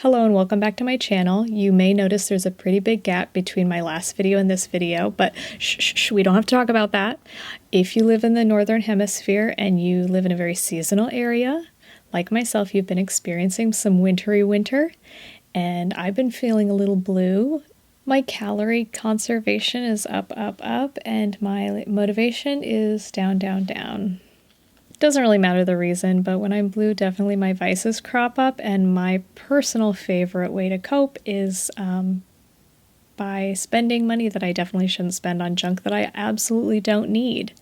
Hello and welcome back to my channel. You may notice there's a pretty big gap between my last video and this video, but we don't have to talk about that. If you live in the Northern Hemisphere and you live in a very seasonal area, like myself, you've been experiencing some wintry winter, and I've been feeling a little blue. My calorie conservation is up, and my motivation is down, down. Doesn't really matter the reason, but when I'm blue, definitely my vices crop up, and my personal favorite way to cope is by spending money that I definitely shouldn't spend on junk that I absolutely don't need.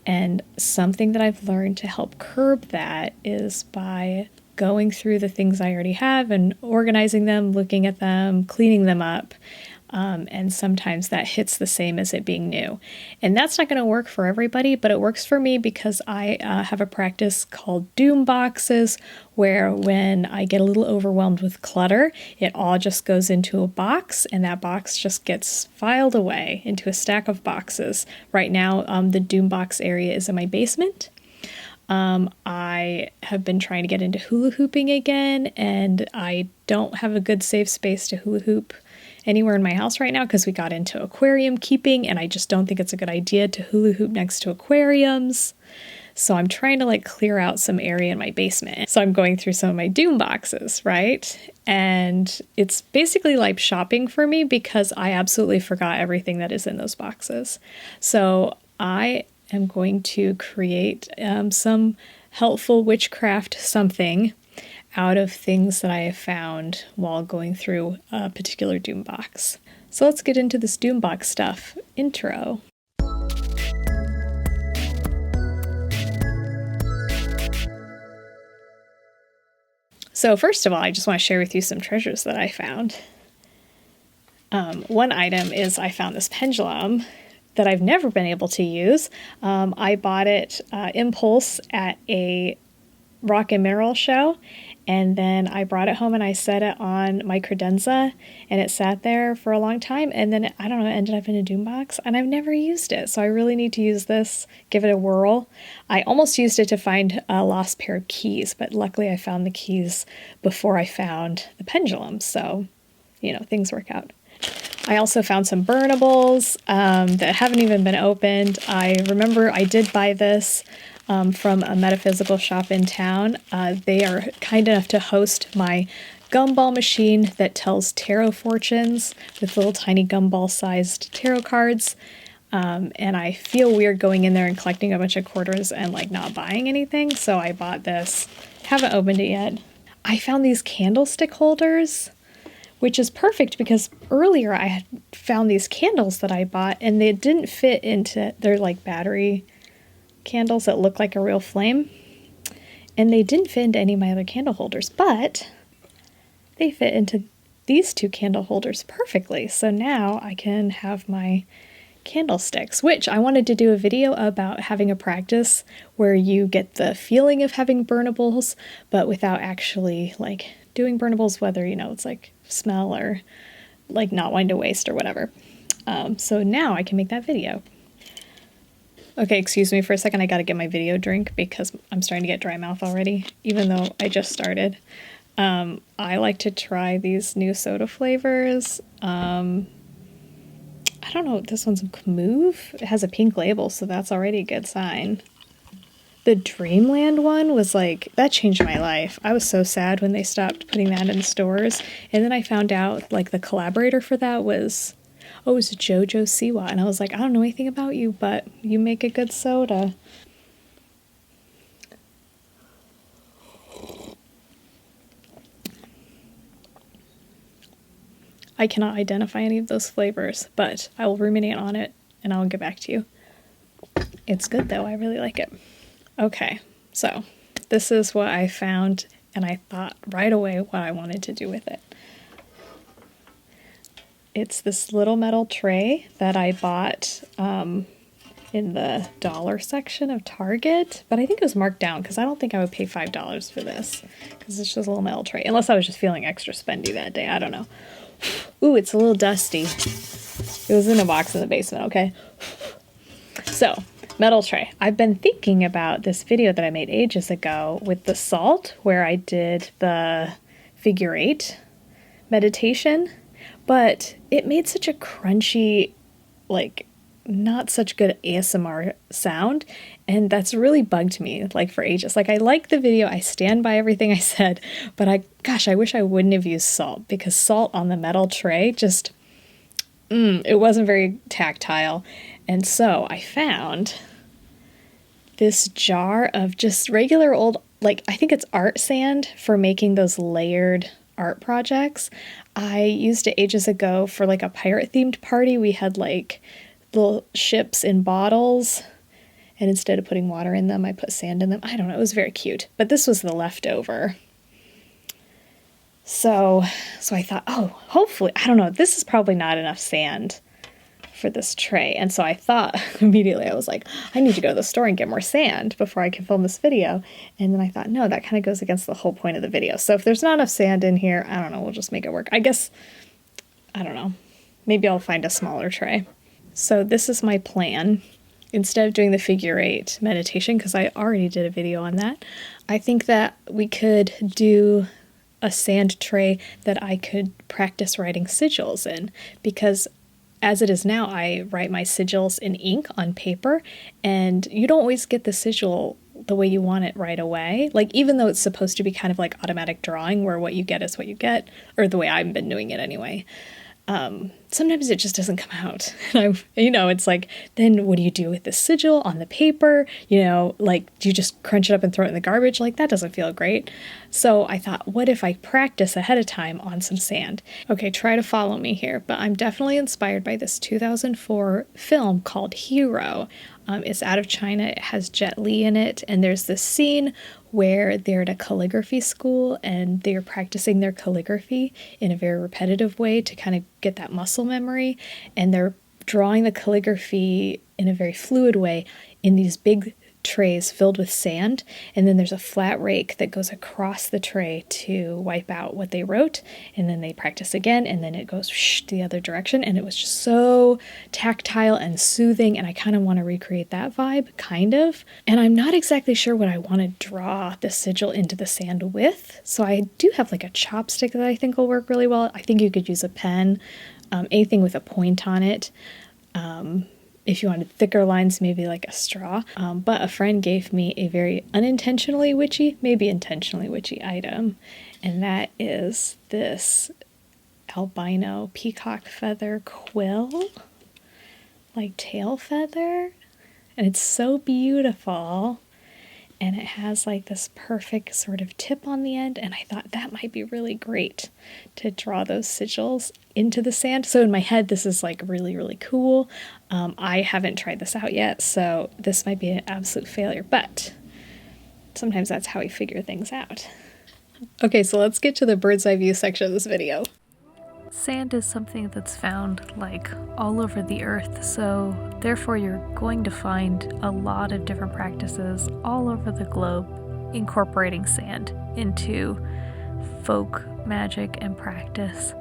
And something that I've learned to help curb that is by going through the things I already have and organizing them, looking at them, cleaning them up. And sometimes that hits the same as it being new. And that's not going to work for everybody, but it works for me because I have a practice called doom boxes, where when I get a little overwhelmed with clutter, it all just goes into a box, and that box just gets filed away into a stack of boxes. Right now, the doom box area is in my basement. I have been trying to get into hula hooping again, and I don't have a good safe space to hula hoop anywhere in my house right now because we got into aquarium keeping, and I just don't think it's a good idea to hula hoop next to aquariums. So I'm trying to clear out some area in my basement. So I'm going through some of my doom boxes, right? And it's basically like shopping for me because I absolutely forgot everything that is in those boxes. So I am going to create some helpful witchcraft something out of things that I have found while going through a particular doom box. So let's get into this doom box stuff. Intro. So first of all, I just want to share with you some treasures that I found. One item is I found this pendulum that I've never been able to use. I bought it impulse at a rock and mineral show, and then I brought it home and I set it on my credenza, and it sat there for a long time, and then I don't know, it ended up in a doom box, and I've never used it, so I really need to use this, give it a whirl. I almost used it to find a lost pair of keys, but luckily I found the keys before I found the pendulum, so things work out. I also found some burnables that haven't even been opened. I remember I did buy this from a metaphysical shop in town. They are kind enough to host my gumball machine that tells tarot fortunes with little tiny gumball-sized tarot cards. And I feel weird going in there and collecting a bunch of quarters and not buying anything, so I bought this. Haven't opened it yet. I found these candlestick holders, which is perfect because earlier I had found these candles that I bought and they didn't fit into, they're like battery candles that look like a real flame, and they didn't fit into any of my other candle holders, but they fit into these two candle holders perfectly. So now I can have my candlesticks, which I wanted to do a video about having a practice where you get the feeling of having burnables, but without actually doing burnables, whether it's smell or not wanting to waste or whatever. So now I can make that video. Okay, excuse me for a second, I gotta get my video drink because I'm starting to get dry mouth already, even though I just started. I like to try these new soda flavors. I don't know, this one's Move. It has a pink label, so that's already a good sign. The Dreamland one was that changed my life. I was so sad when they stopped putting that in stores, and then I found out the collaborator for that was, it was Jojo Siwa, and I was like, I don't know anything about you, but you make a good soda. I cannot identify any of those flavors, but I will ruminate on it and I'll get back to you. It's good though, I really like it. Okay, so this is what I found, and I thought right away what I wanted to do with it. It's this little metal tray that I bought in the dollar section of Target, but I think it was marked down because I don't think I would pay $5 for this because it's just a little metal tray, unless I was just feeling extra spendy that day. I don't know. Ooh, it's a little dusty. It was in a box in the basement, okay? So, metal tray. I've been thinking about this video that I made ages ago with the salt, where I did the figure eight meditation, but it made such a crunchy, like not such good ASMR sound, and that's really bugged me like for ages. Like I like the video, I stand by everything I said, but I wish I wouldn't have used salt, because salt on the metal tray just it wasn't very tactile. And so I found this jar of just regular old, like I think it's art sand for making those layered art projects. I used it ages ago for like a pirate themed party. We had like little ships in bottles, and instead of putting water in them, I put sand in them. I don't know, it was very cute, but this was the leftover. So I thought, oh, hopefully, I don't know, this is probably not enough sand for this tray. And so I thought immediately, I was like, I need to go to the store and get more sand before I can film this video. And then I thought, no, that kind of goes against the whole point of the video. So if there's not enough sand in here, I don't know, we'll just make it work. I guess, I don't know, maybe I'll find a smaller tray. So this is my plan. Instead of doing the figure eight meditation, because I already did a video on that, I think that we could do a sand tray that I could practice writing sigils in, because as it is now, I write my sigils in ink on paper, and you don't always get the sigil the way you want it right away. Like, even though it's supposed to be kind of like automatic drawing where what you get is what you get, or the way I've been doing it anyway. Sometimes it just doesn't come out. And it's like, then what do you do with the sigil on the paper? Like, do you just crunch it up and throw it in the garbage? Like, that doesn't feel great. So I thought, what if I practice ahead of time on some sand? Okay, try to follow me here, but I'm definitely inspired by this 2004 film called Hero. It's out of China. It has Jet Li in it, and there's this scene where they're at a calligraphy school and they're practicing their calligraphy in a very repetitive way to kind of get that muscle memory, and they're drawing the calligraphy in a very fluid way in these big trays filled with sand, and then there's a flat rake that goes across the tray to wipe out what they wrote, and then they practice again, and then it goes the other direction, and it was just so tactile and soothing, and I kind of want to recreate that vibe, kind of. And I'm not exactly sure what I want to draw the sigil into the sand with, so I do have like a chopstick that I think will work really well. I think you could use a pen, anything with a point on it. If you wanted thicker lines, maybe like a straw. But a friend gave me a very unintentionally witchy, maybe intentionally witchy item, and that is this albino peacock feather quill, like tail feather, and it's so beautiful. And it has like this perfect sort of tip on the end, and I thought that might be really great to draw those sigils into the sand. So in my head, this is like really, really cool. I haven't tried this out yet, so this might be an absolute failure, but sometimes that's how we figure things out. Okay, so let's get to the bird's eye view section of this video. Sand is something that's found like all over the earth, so therefore you're going to find a lot of different practices all over the globe incorporating sand into folk magic and practice.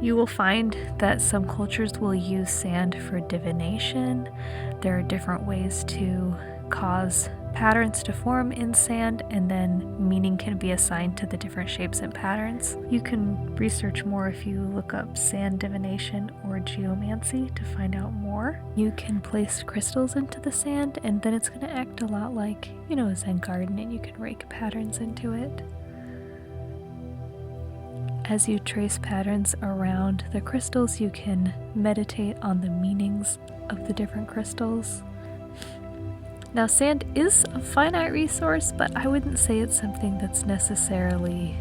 You will find that some cultures will use sand for divination. There are different ways to cause patterns to form in sand, and then meaning can be assigned to the different shapes and patterns. You can research more if you look up sand divination or geomancy to find out more. You can place crystals into the sand, and then it's going to act a lot like, a Zen garden, and you can rake patterns into it. As you trace patterns around the crystals, you can meditate on the meanings of the different crystals. Now, sand is a finite resource, but I wouldn't say it's something that's necessarily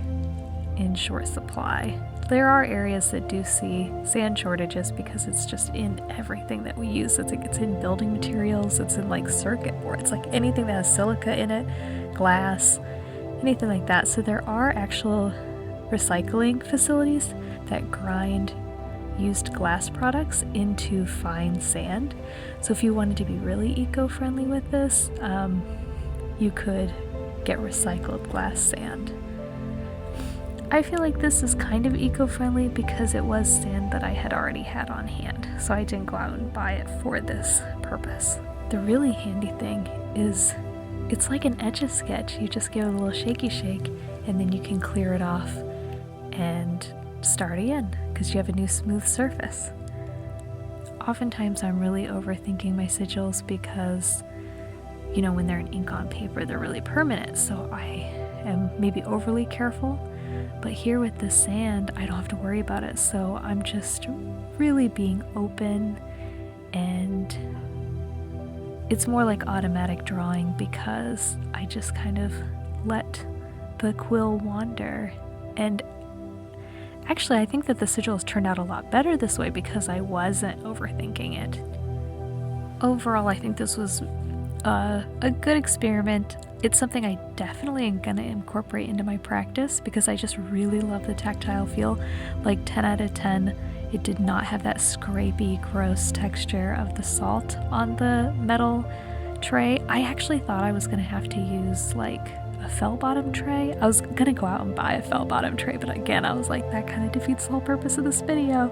in short supply. There are areas that do see sand shortages because it's just in everything that we use. It's in building materials, it's in like circuit boards, like anything that has silica in it, glass, anything like that. So there are actual recycling facilities that grind used glass products into fine sand. So if you wanted to be really eco-friendly with this, you could get recycled glass sand. I feel like this is kind of eco-friendly because it was sand that I had already had on hand, so I didn't go out and buy it for this purpose. The really handy thing is it's like an Etch-a-Sketch. You just give it a little shaky shake and then you can clear it off and start again because you have a new smooth surface. Oftentimes I'm really overthinking my sigils because, you know, when they're in ink on paper, they're really permanent, so I am maybe overly careful. But here with the sand, I don't have to worry about it, so I'm just really being open, and it's more like automatic drawing because I just kind of let the quill wander. And actually, I think that the sigils turned out a lot better this way because I wasn't overthinking it. Overall, I think this was a good experiment. It's something I definitely am gonna incorporate into my practice because I just really love the tactile feel. Like 10 out of 10. It did not have that scrapey, gross texture of the salt on the metal tray. I actually thought I was gonna have to use like a felt bottom tray. I was gonna go out and buy a felt bottom tray, but again, I was like, that kind of defeats the whole purpose of this video.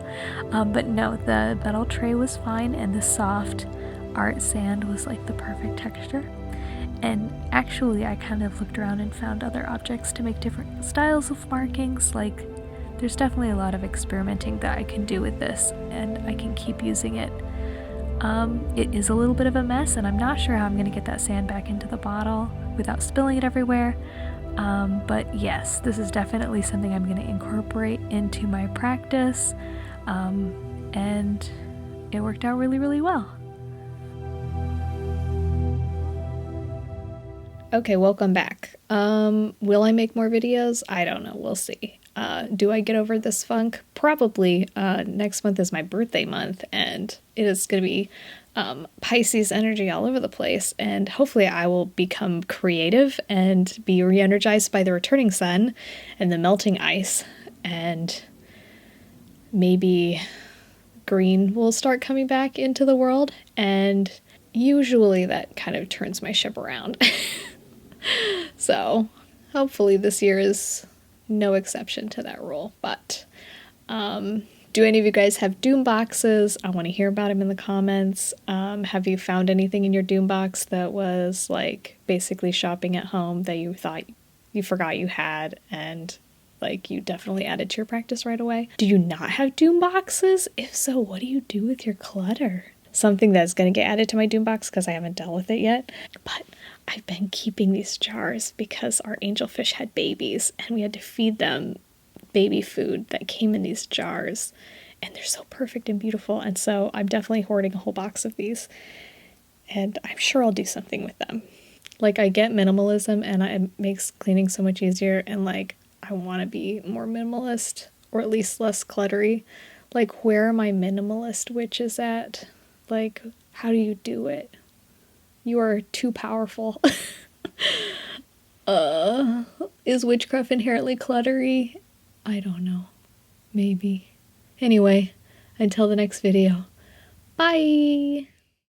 But no, the metal tray was fine, and the soft art sand was like the perfect texture. And actually, I kind of looked around and found other objects to make different styles of markings. Like, there's definitely a lot of experimenting that I can do with this, and I can keep using it. It is a little bit of a mess, and I'm not sure how I'm going to get that sand back into the bottle without spilling it everywhere. But yes, this is definitely something I'm going to incorporate into my practice, and it worked out really, really well. Okay, welcome back. Will I make more videos? I don't know. We'll see. Do I get over this funk? Probably. Next month is my birthday month, and it is going to be Pisces energy all over the place, and hopefully I will become creative and be re-energized by the returning sun and the melting ice, and maybe green will start coming back into the world, and usually that kind of turns my ship around. So hopefully this year is no exception to that rule. But do any of you guys have doom boxes? I want to hear about them in the comments. Have you found anything in your doom box that was like basically shopping at home that you thought you forgot you had, and like you definitely added to your practice right away? Do you not have doom boxes? If so, what do you do with your clutter? Something that's going to get added to my doom box because I haven't dealt with it yet. But I've been keeping these jars because our angelfish had babies and we had to feed them baby food that came in these jars, and they're so perfect and beautiful. And so I'm definitely hoarding a whole box of these, and I'm sure I'll do something with them. Like, I get minimalism and it makes cleaning so much easier, and like I want to be more minimalist, or at least less cluttery. Like, where are my minimalist witches at? Like, how do you do it? You are too powerful. Is witchcraft inherently cluttery? I don't know. Maybe. Anyway, until the next video. Bye!